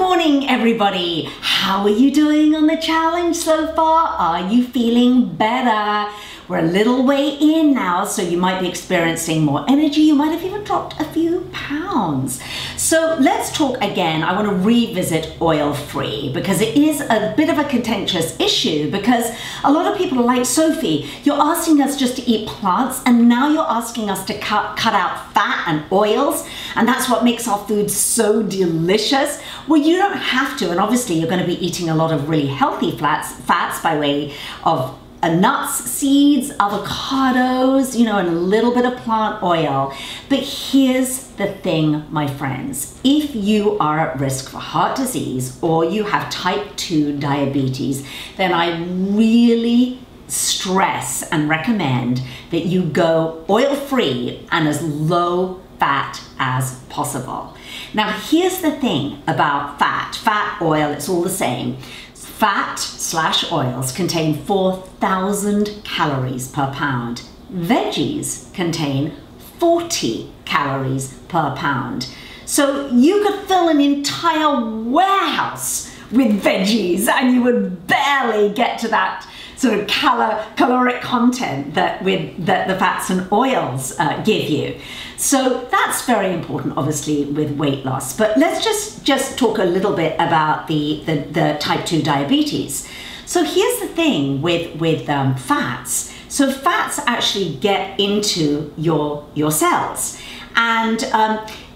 morning, everybody. How are you doing on the challenge so far? Are you feeling better? We're a little way in now, so you might be experiencing more energy. You might have even dropped a few pounds. So let's talk again. I want to revisit oil-free because it is a bit of a contentious issue, because a lot of people are like, Sophie, you're asking us just to eat plants and now you're asking us to cut out fat and oils, and that's what makes our food so delicious. Well, you don't have to, and obviously you're going to be eating a lot of really healthy fats by way of nuts, seeds, avocados, and a little bit of plant oil. But here's the thing, my friends. If you are at risk for heart disease or you have type 2 diabetes, then I really stress and recommend that you go oil-free and as low fat as possible. Now, here's the thing about fat, oil, it's all the same. Fat/oils contain 4,000 calories per pound. Veggies contain 40 calories per pound. So you could fill an entire warehouse with veggies and you would barely get to that sort of caloric content that the fats and oils give you. So that's very important, obviously, with weight loss. But let's just talk a little bit about the type 2 diabetes. So here's the thing with fats. So fats actually get into your cells. And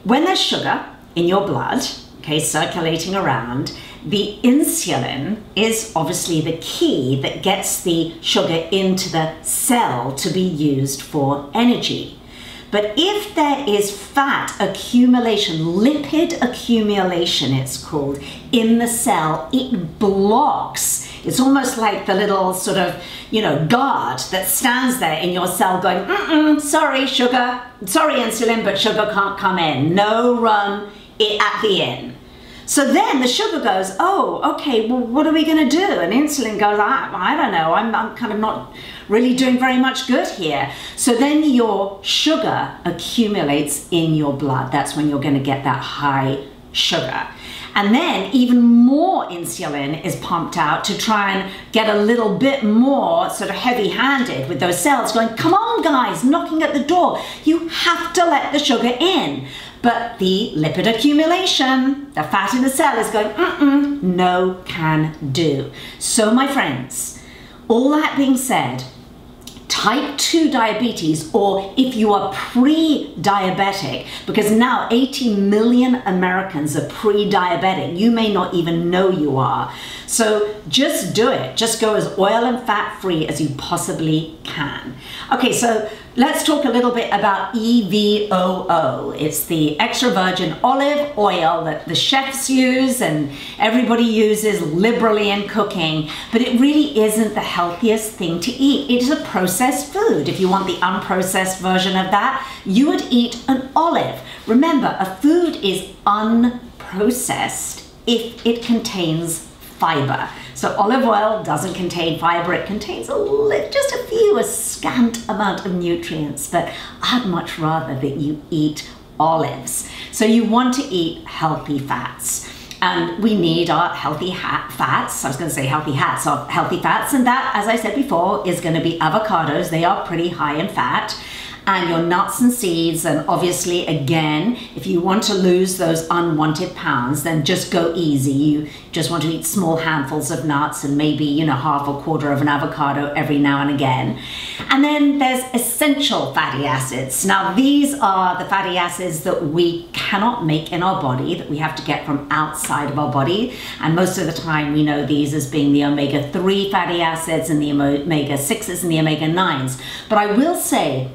when there's sugar in your blood, okay, circulating around, the insulin is obviously the key that gets the sugar into the cell to be used for energy. But if there is fat accumulation, lipid accumulation it's called, in the cell, it blocks. It's almost like the little sort of, guard that stands there in your cell going, sorry, sugar, sorry, insulin, but sugar can't come in. No run at the inn. So then the sugar goes, oh, okay, well, what are we going to do? And insulin goes, I don't know, I'm kind of not really doing very much good here. So then your sugar accumulates in your blood. That's when you're going to get that high sugar. And then even more insulin is pumped out to try and get a little bit more sort of heavy-handed with those cells going, come on, guys, knocking at the door. You have to let the sugar in. But the lipid accumulation, the fat in the cell is going, no can do. So my friends, all that being said, type 2 diabetes, or if you are pre-diabetic, because now 80 million Americans are pre-diabetic, you may not even know you are. So just do it. Just go as oil and fat free as you possibly can. Okay, so let's talk a little bit about EVOO. It's the extra virgin olive oil that the chefs use and everybody uses liberally in cooking, but it really isn't the healthiest thing to eat. It is a processed food. If you want the unprocessed version of that, you would eat an olive. Remember, a food is unprocessed if it contains fiber. So olive oil doesn't contain fiber, it contains a scant amount of nutrients, but I'd much rather that you eat olives. So you want to eat healthy fats. And we need our healthy fats. I was going to say healthy hats, or healthy fats. And that, as I said before, is going to be avocados. They are pretty high in fat. And your nuts and seeds, and obviously, again, if you want to lose those unwanted pounds, then just go easy. You just want to eat small handfuls of nuts and maybe, half or quarter of an avocado every now and again. And then there's essential fatty acids. Now, these are the fatty acids that we cannot make in our body, that we have to get from outside of our body. And most of the time, we know these as being the omega-3 fatty acids and the omega-6s and the omega-9s. But I will say,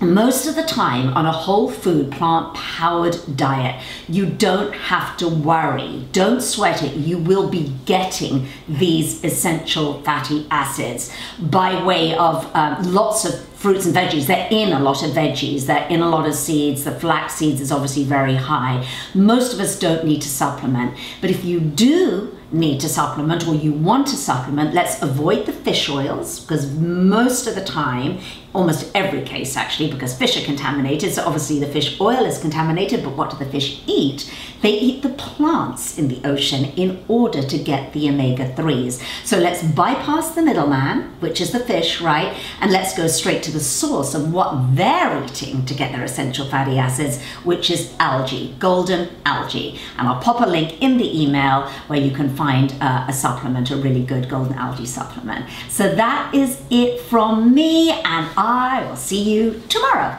most of the time on a whole food, plant-powered diet, you don't have to worry. Don't sweat it. You will be getting these essential fatty acids by way of lots of fruits and veggies. They're in a lot of veggies. They're in a lot of seeds. The flax seeds is obviously very high. Most of us don't need to supplement. But if you do need to supplement or you want to supplement, let's avoid the fish oils, because most of the time, almost every case actually, because fish are contaminated, so obviously the fish oil is contaminated, but what do the fish eat? They eat the plants in the ocean in order to get the omega-3s. So let's bypass the middleman, which is the fish, right? And let's go straight to the source of what they're eating to get their essential fatty acids, which is algae, golden algae. And I'll pop a link in the email where you can find a supplement, a really good golden algae supplement. So that is it from me, and I will see you tomorrow.